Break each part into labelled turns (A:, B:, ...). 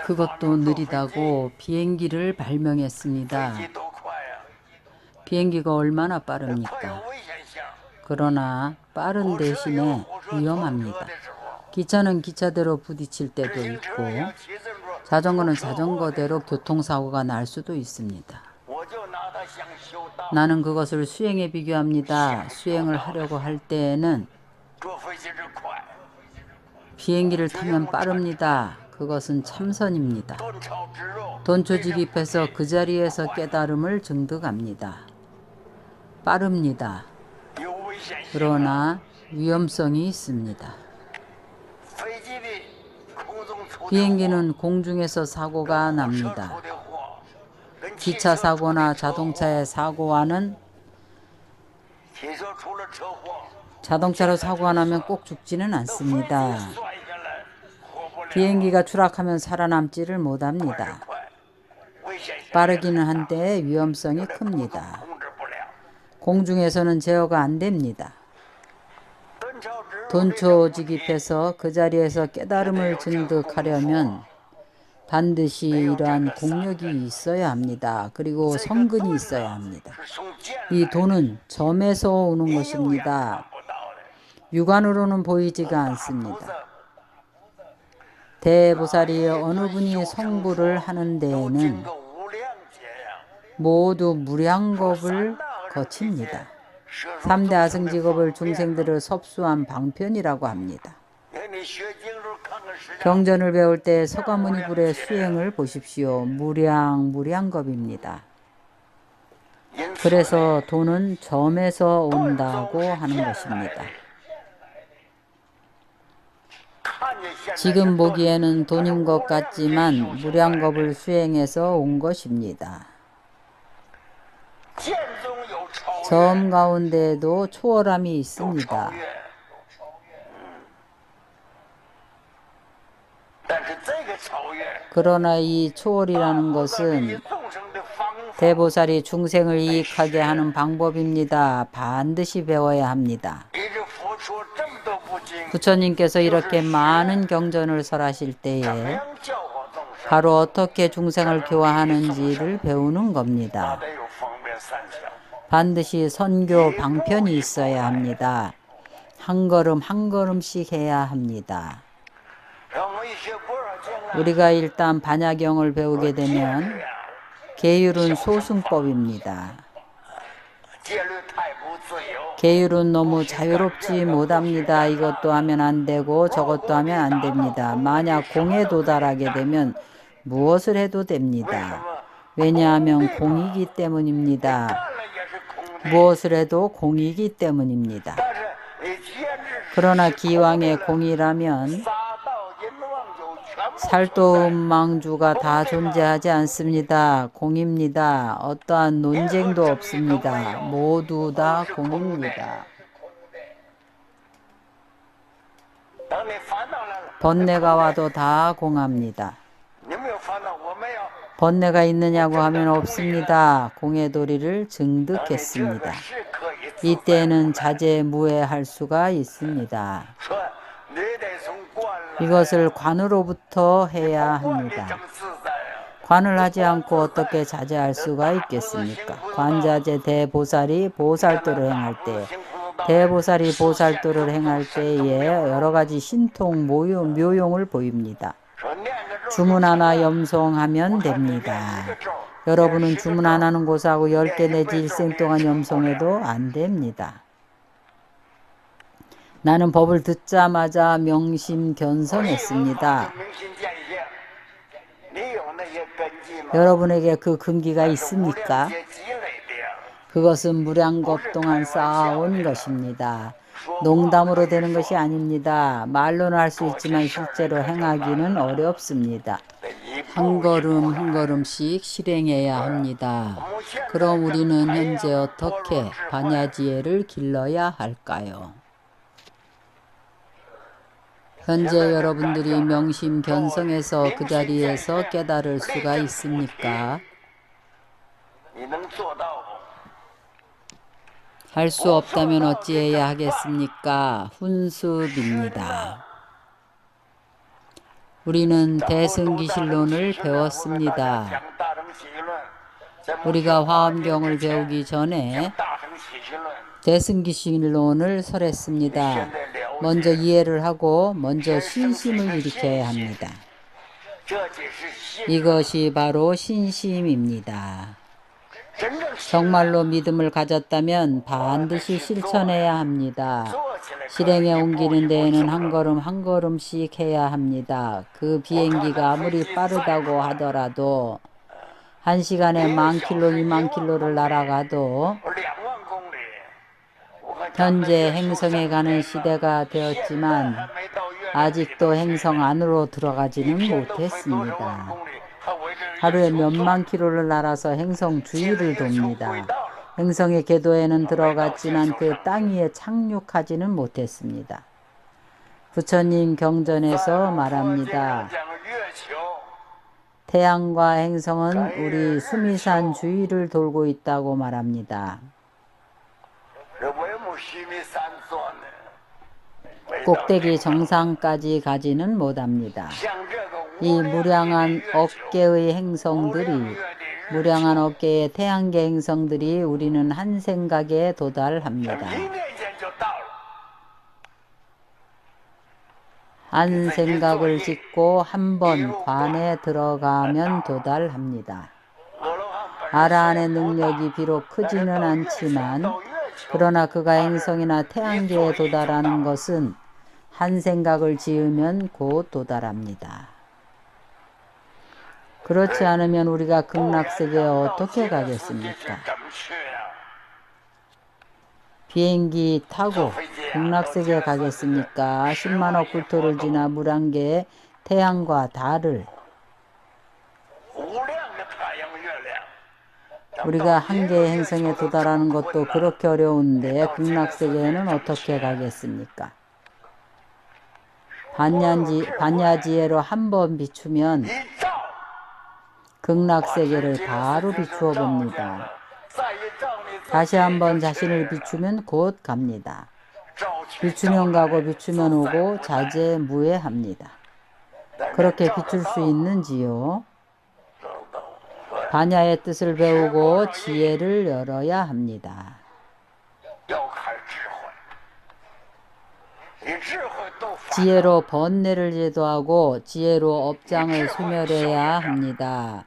A: 그것도 느리다고 비행기를 발명했습니다. 비행기가 얼마나 빠릅니까? 그러나 빠른 대신에 위험합니다. 기차는 기차대로 부딪힐 때도 있고 자전거는 자전거대로 교통사고가 날 수도 있습니다. 나는 그것을 수행에 비교합니다. 수행을 하려고 할 때에는 비행기를 타면 빠릅니다. 그것은 참선입니다. 돈초지기패서 그 자리에서 깨달음을 증득합니다. 빠릅니다. 그러나 위험성이 있습니다. 비행기는 공중에서 사고가 납니다. 기차 사고나 자동차의 사고와는 자동차로 사고가 나면 꼭 죽지는 않습니다. 비행기가 추락하면 살아남지를 못합니다. 빠르기는 한데 위험성이 큽니다. 공중에서는 제어가 안 됩니다. 돈초지기패서 그 자리에서 깨달음을 증득하려면 반드시 이러한 공력이 있어야 합니다. 그리고 성근이 있어야 합니다. 이 돈은 점에서 오는 것입니다. 육안으로는 보이지가 않습니다. 대보살이 어느 분이 성불을 하는 데에는 모두 무량겁을 거칩니다. 3대 아승직업을 중생들을 섭수한 방편이라고 합니다. 경전을 배울 때 서가모니불의 수행을 보십시오. 무량겁입니다. 그래서 돈은 점에서 온다고 하는 것입니다. 지금 보기에는 돈인 것 같지만 무량겁을 수행해서 온 것입니다. 점 가운데에도 초월함이 있습니다. 그러나 이 초월이라는 것은 대보살이 중생을 이익하게 하는 방법입니다. 반드시 배워야 합니다. 부처님께서 이렇게 많은 경전을 설하실 때에 바로 어떻게 중생을 교화하는지를 배우는 겁니다. 반드시 선교 방편이 있어야 합니다. 한 걸음 한 걸음씩 해야 합니다. 우리가 일단 반야경을 배우게 되면 계율은 소승법입니다. 계율은 너무 자유롭지 못합니다. 이것도 하면 안 되고 저것도 하면 안 됩니다. 만약 공에 도달하게 되면 무엇을 해도 됩니다. 왜냐하면 공이기 때문입니다. 무엇을 해도 공이기 때문입니다. 그러나 기왕의 공이라면 살도음망주가 다 존재하지 않습니다. 공입니다. 어떠한 논쟁도 없습니다. 모두 다 공입니다. 번뇌가 와도 다 공합니다. 번뇌가 있느냐고 하면 없습니다. 공의 도리를 증득했습니다. 이때는 자제무해할 수가 있습니다. 이것을 관으로부터 해야 합니다. 관을 하지 않고 어떻게 자제할 수가 있겠습니까? 관자재 대보살이 보살도를 행할 때, 대보살이 보살도를 행할 때에 여러 가지 신통 묘용을 보입니다. 주문 하나 염송하면 됩니다. 여러분은 주문 하나는 고사하고 10개 내지 일생 동안 염송해도 안 됩니다. 나는 법을 듣자마자 명심견성했습니다. 여러분에게 그 근기가 있습니까? 그것은 무량겁 동안 쌓아온 것입니다. 농담으로 되는 것이 아닙니다. 말로는 할 수 있지만 실제로 행하기는 어렵습니다. 한 걸음 한 걸음씩 실행해야 합니다. 그럼 우리는 현재 어떻게 반야지혜를 길러야 할까요? 현재 여러분들이 명심견성해서 그 자리에서 깨달을 수가 있습니까? 할 수 없다면 어찌해야 하겠습니까? 훈습입니다. 우리는 대승기실론을 배웠습니다. 우리가 화엄경을 배우기 전에 대승기실론을 설했습니다. 먼저 이해를 하고 먼저 신심을 일으켜야 합니다. 이것이 바로 신심입니다. 정말로 믿음을 가졌다면 반드시 실천해야 합니다. 실행에 옮기는 데에는 한 걸음 한 걸음씩 해야 합니다. 그 비행기가 아무리 빠르다고 하더라도 1시간에 10,000킬로, 20,000킬로를 날아가도 현재 행성에 가는 시대가 되었지만 아직도 행성 안으로 들어가지는 못했습니다. 하루에 몇만 킬로를 날아서 행성 주위를 돕니다. 행성의 궤도에는 들어갔지만 그 땅 위에 착륙하지는 못했습니다. 부처님 경전에서 말합니다. 태양과 행성은 우리 수미산 주위를 돌고 있다고 말합니다. 꼭대기 정상까지 가지는 못합니다. 이 무량한 어깨의 행성들이, 무량한 어깨의 태양계 행성들이 우리는 한 생각에 도달합니다. 한 생각을 짓고 한 번 관에 들어가면 도달합니다. 아라한의 능력이 비록 크지는 않지만 그러나 그가 행성이나 태양계에 도달하는 것은 한 생각을 지으면 곧 도달합니다. 그렇지 않으면 우리가 극락세계에 어떻게 가겠습니까? 비행기 타고 극락세계에 가겠습니까? 10만억 국토를 지나 무량계의 태양과 달을 우리가 한 개의 행성에 도달하는 것도 그렇게 어려운데 극락세계에는 어떻게 가겠습니까? 반야지혜로 한 번 비추면 극락세계를 바로 비추어 봅니다. 다시 한번 자신을 비추면 곧 갑니다. 비추면 가고 비추면 오고 자제무해합니다. 그렇게 비출 수 있는지요? 반야의 뜻을 배우고 지혜를 열어야 합니다. 지혜로 번뇌를 제도하고 지혜로 업장을 소멸해야 합니다.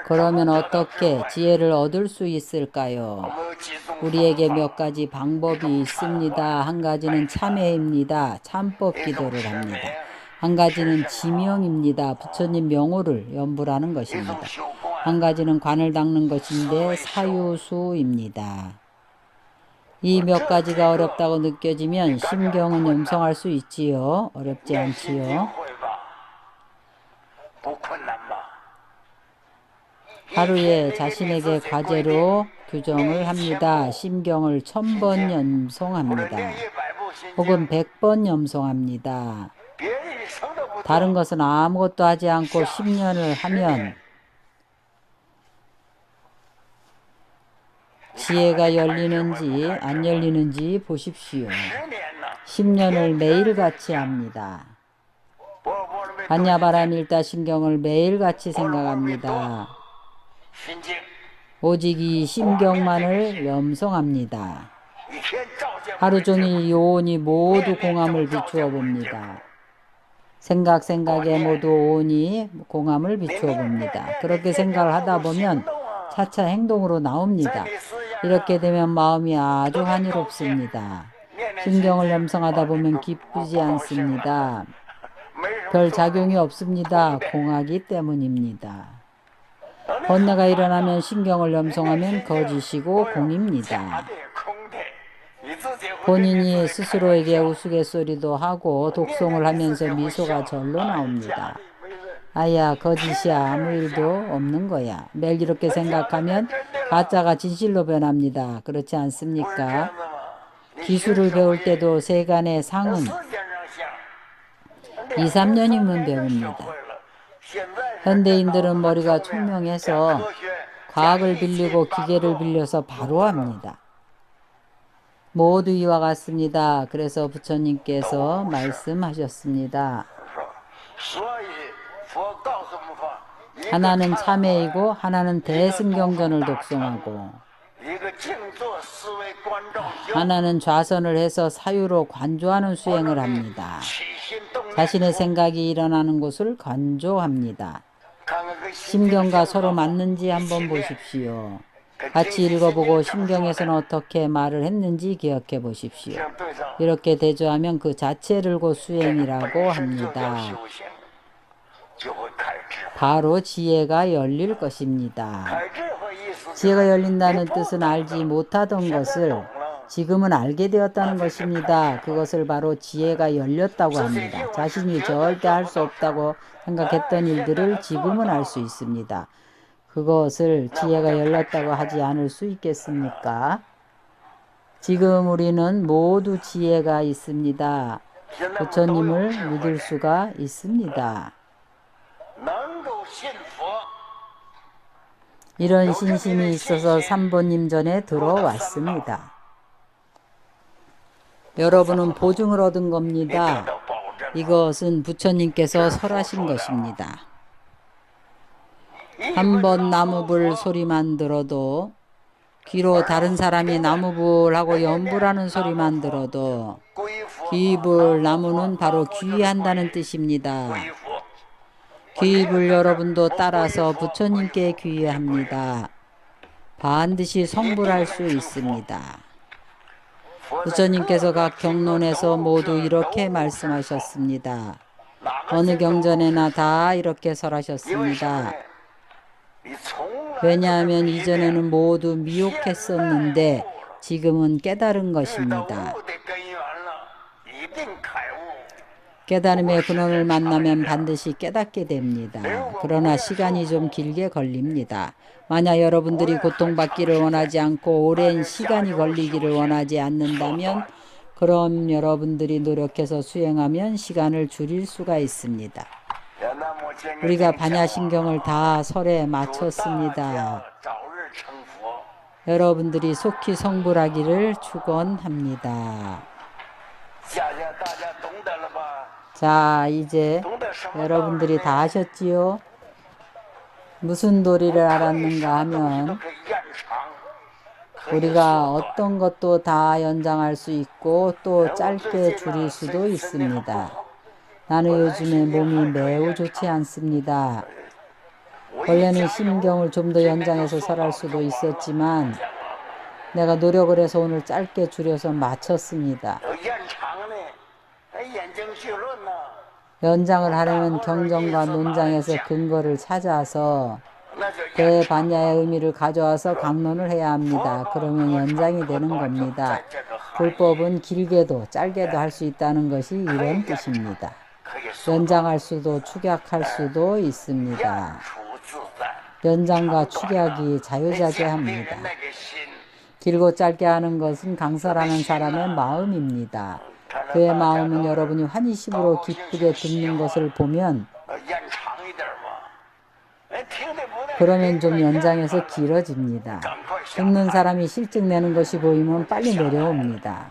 A: 그러면 어떻게 지혜를 얻을 수 있을까요? 우리에게 몇 가지 방법이 있습니다. 한 가지는 참회입니다. 참법 기도를 합니다. 한 가지는 지명입니다. 부처님 명호를 염불하는 것입니다. 한 가지는 관을 닦는 것인데 사유수입니다. 이 몇 가지가 어렵다고 느껴지면 심경은 염성할 수 있지요. 어렵지 않지요. 하루에 자신에게 과제로 규정을 합니다. 심경을 1000번 염송합니다. 혹은 100번 염송합니다. 다른 것은 아무것도 하지 않고 10년을 하면 지혜가 열리는지 안 열리는지 보십시오. 10년을 매일같이 합니다. 반야바라밀다신경을 매일같이 생각합니다. 오직 이 심경만을 염송합니다. 하루 종일 요온이 모두 공함을 비추어 봅니다. 생각에 모두 온이 공함을 비추어 봅니다. 그렇게 생각을 하다 보면 차차 행동으로 나옵니다. 이렇게 되면 마음이 아주 환희롭습니다. 심경을 염성하다 보면 기쁘지 않습니다. 별 작용이 없습니다. 공하기 때문입니다. 번뇌가 일어나면 신경을 염송하면 거짓이고 공입니다. 본인이 스스로에게 우스갯소리도 하고 독송을 하면서 미소가 절로 나옵니다. 아야, 거짓이야. 아무 일도 없는 거야. 매일 이렇게 생각하면 가짜가 진실로 변합니다. 그렇지 않습니까? 기술을 배울 때도 세간의 상은 2, 3년이면 배웁니다. 현대인들은 머리가 총명해서 과학을 빌리고 기계를 빌려서 바로 합니다. 모두 이와 같습니다. 그래서 부처님께서 말씀하셨습니다. 하나는 참회이고 하나는 대승경전을 독송하고 하나는 좌선을 해서 사유로 관조하는 수행을 합니다. 자신의 생각이 일어나는 곳을 관조합니다. 심경과 서로 맞는지 한번 보십시오. 같이 읽어보고 심경에서는 어떻게 말을 했는지 기억해 보십시오. 이렇게 대조하면 그 자체를 곧 수행이라고 합니다. 바로 지혜가 열릴 것입니다. 지혜가 열린다는 뜻은 알지 못하던 것을 지금은 알게 되었다는 것입니다. 그것을 바로 지혜가 열렸다고 합니다. 자신이 절대 할 수 없다고 생각했던 일들을 지금은 알 수 있습니다. 그것을 지혜가 열렸다고 하지 않을 수 있겠습니까? 지금 우리는 모두 지혜가 있습니다. 부처님을 믿을 수가 있습니다. 이런 신심이 있어서 삼보님 전에 들어왔습니다. 여러분은 보증을 얻은 겁니다. 이것은 부처님께서 설하신 것입니다. 한번 나무불 소리만 들어도, 귀로 다른 사람이 나무불 하고 연불하는 소리만 들어도, 귀불 나무는 바로 귀의한다는 뜻입니다. 귀불 여러분도 따라서 부처님께 귀의합니다. 반드시 성불할 수 있습니다. 부처님께서 각 경론에서 모두 이렇게 말씀하셨습니다. 어느 경전에나 다 이렇게 설하셨습니다. 왜냐하면 이전에는 모두 미혹했었는데 지금은 깨달은 것입니다. 깨달음의 근원을 만나면 반드시 깨닫게 됩니다. 그러나 시간이 좀 길게 걸립니다. 만약 여러분들이 고통받기를 원하지 않고 오랜 시간이 걸리기를 원하지 않는다면 그럼 여러분들이 노력해서 수행하면 시간을 줄일 수가 있습니다. 우리가 반야신경을 다 설에 마쳤습니다. 여러분들이 속히 성불하기를 축원합니다. 자, 이제 여러분들이 다 아셨지요? 무슨 도리를 알았는가 하면 우리가 어떤 것도 다 연장할 수 있고 또 짧게 줄일 수도 있습니다. 나는 요즘에 몸이 매우 좋지 않습니다. 원래는 심경을 좀 더 연장해서 설할 수도 있었지만 내가 노력을 해서 오늘 짧게 줄여서 마쳤습니다. 연장을 하려면 경전과 논장에서 근거를 찾아서 대반야의 의미를 가져와서 강론을 해야 합니다. 그러면 연장이 되는 겁니다. 불법은 길게도 짧게도 할 수 있다는 것이 이런 뜻입니다. 연장할 수도 축약할 수도 있습니다. 연장과 축약이 자유자재합니다. 길고 짧게 하는 것은 강사라는 사람의 마음입니다. 그의 마음은 여러분이 환희심으로 기쁘게 듣는 것을 보면 그러면 좀 연장해서 길어집니다. 듣는 사람이 실증 내는 것이 보이면 빨리 내려옵니다.